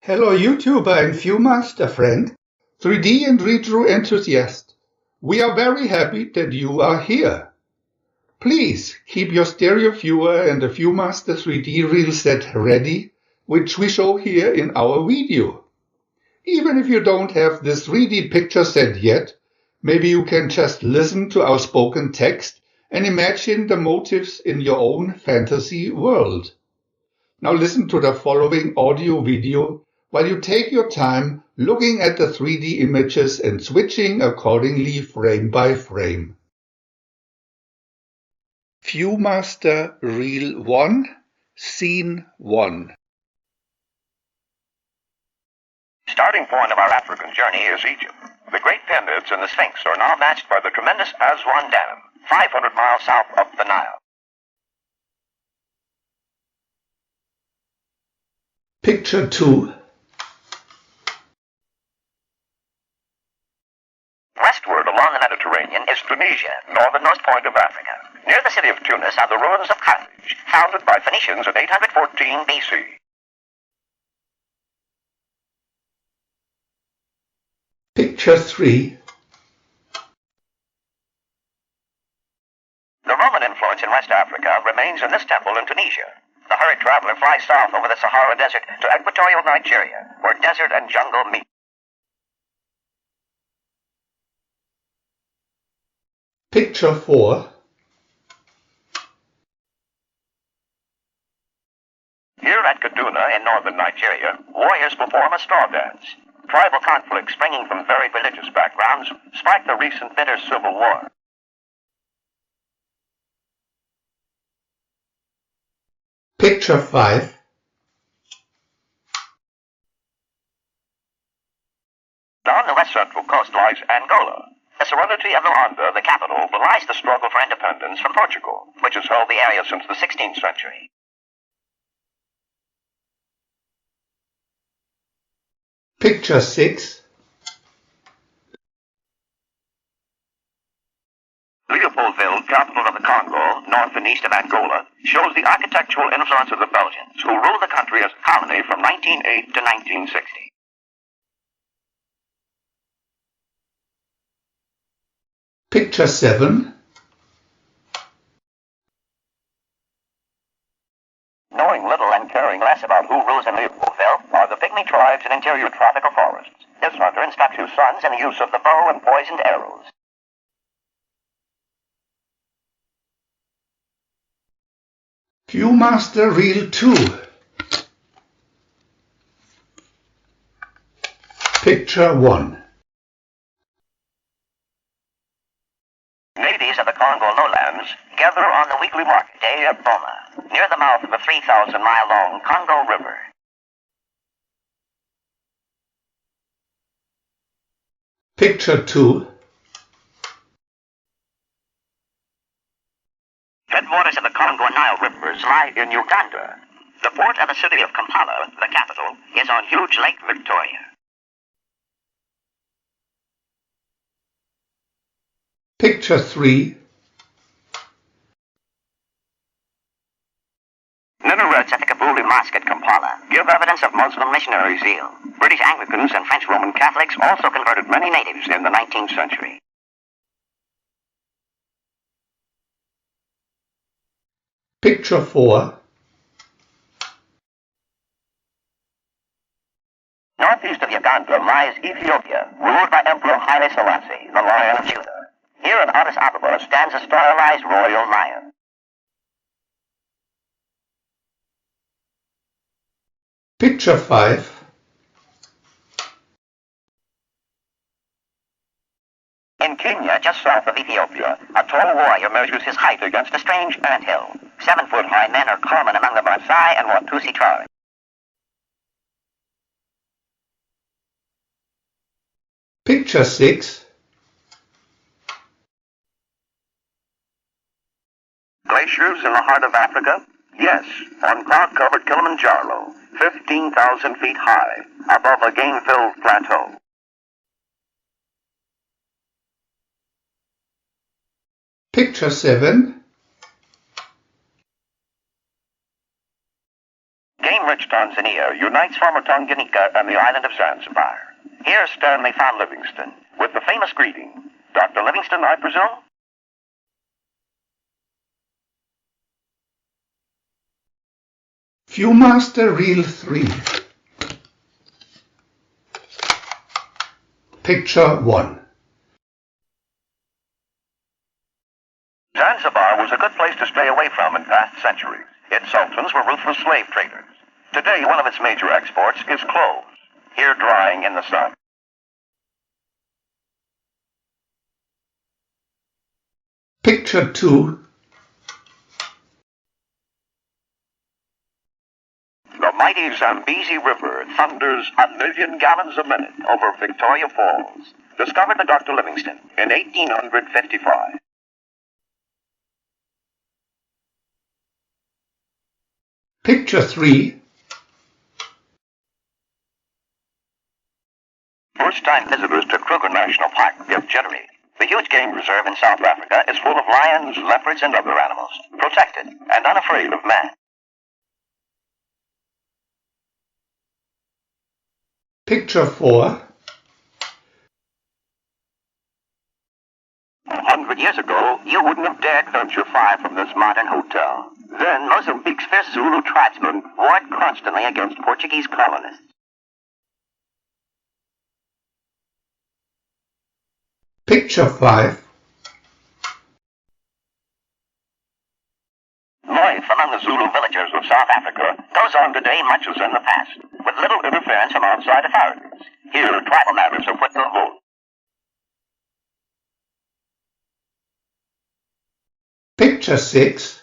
Hello YouTuber and Viewmaster friend, 3D and retro enthusiast. We are very happy that you are here. Please keep your stereo viewer and the Viewmaster 3D reel set ready, which we show here in our video. Even if you don't have this 3D picture set yet, maybe you can just listen to our spoken text and imagine the motifs in your own fantasy world. Now listen to the following audio video while you take your time looking at the 3D images and switching accordingly frame by frame. Viewmaster Reel 1, Scene 1. Starting point of our African journey is Egypt. The Great Pyramids and the Sphinx are now matched by the tremendous Aswan Dam, 500 miles south of the Nile. Picture 2. Westward along the Mediterranean is Tunisia, northernmost point of Africa. Near the city of Tunis are the ruins of Carthage, founded by Phoenicians in 814 BC. Picture 3. The Roman influence in West Africa remains in this temple in Tunisia. The hurried traveler flies south over the Sahara Desert to equatorial Nigeria, where desert and jungle meet. Picture 4. Here at Kaduna in northern Nigeria, warriors perform a straw dance. Tribal conflicts springing from very religious backgrounds sparked the recent bitter civil war. Picture 5. Down the west central coast lies Angola. The serenity of Luanda, the capital, belies the struggle for independence from Portugal, which has held the area since the 16th century. Picture 6. Leopoldville, capital of the Congo, north and east of Angola, shows the architectural influence of the Belgians, who ruled the country as a colony from 1908 to 1960. Picture 7. Knowing little and caring less about who rules in Leopoldville are the pygmy tribes in interior tropical forests. This hunter instructs his sons in the use of the bow and poisoned arrows. Viewmaster Reel 2. Picture 1. Natives of the Congo lowlands gather on the weekly market day at Boma, near the mouth of the 3,000-mile-long Congo River. Picture 2. Headwaters of the Congo and Nile rivers lie in Uganda. The port of the city of Kampala, the capital, is on huge Lake Victoria. Picture 3. Minarets at the Kabuli Mosque at Kampala give evidence of Muslim missionary zeal. British Anglicans and French Roman Catholics also converted many natives in the 19th century. Picture 4. Northeast of Uganda lies Ethiopia, ruled by Emperor Haile Selassie, the Lion of Judah. Here in Addis Ababa stands a stylized royal lion. Picture 5. In Kenya, just south of Ethiopia, a tall warrior measures his height against a strange anthill. 7-foot-high men are common among the Maasai and Watusi tribes. Picture 6. Glaciers in the heart of Africa? Yes, on cloud-covered Kilimanjaro, 15,000 feet high, above a game-filled plateau. Picture 7. Game Church, Tanzania, unites former Tanganyika and the island of Zanzibar. Here sternly found Livingstone, with the famous greeting, Dr. Livingstone, I presume? Viewmaster Reel 3. Picture 1. Zanzibar was a good place to stray away from in past centuries. Its sultans were ruthless slave traders. Today, one of its major exports is clothes, here drying in the sun. Picture 2. The mighty Zambezi River thunders 1,000,000 gallons a minute over Victoria Falls, discovered by Dr. Livingstone in 1855. Picture 3. First-time visitors to Kruger National Park get jittery. The huge game reserve in South Africa is full of lions, leopards, and other animals, protected and unafraid of man. Picture 4. 100 years ago, you wouldn't have dared venture far from this modern hotel. Then, Mozambique's fierce Zulu tribesmen warred constantly against Portuguese colonists. Picture 5. Life among the Zulu villagers of South Africa goes on today much as in the past, with little interference from outside authorities. Here, tribal matters are put to a vote. Picture 6.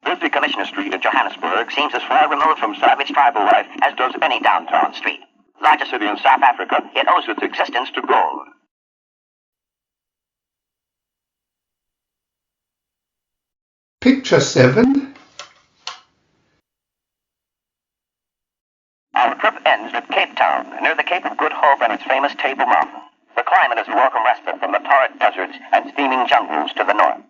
Busy Commissioner Street in Johannesburg seems as far removed from savage tribal life as does any downtown street. Largest city in South Africa, it owes its existence to gold. Picture 7. Our trip ends at Cape Town, near the Cape of Good Hope and its famous Table Mountain. The climate is a welcome respite from the torrid deserts and steaming jungles to the north.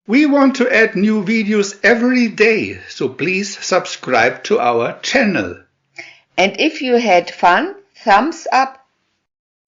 We want to add new videos every day, so please subscribe to our channel. And if you had fun, thumbs up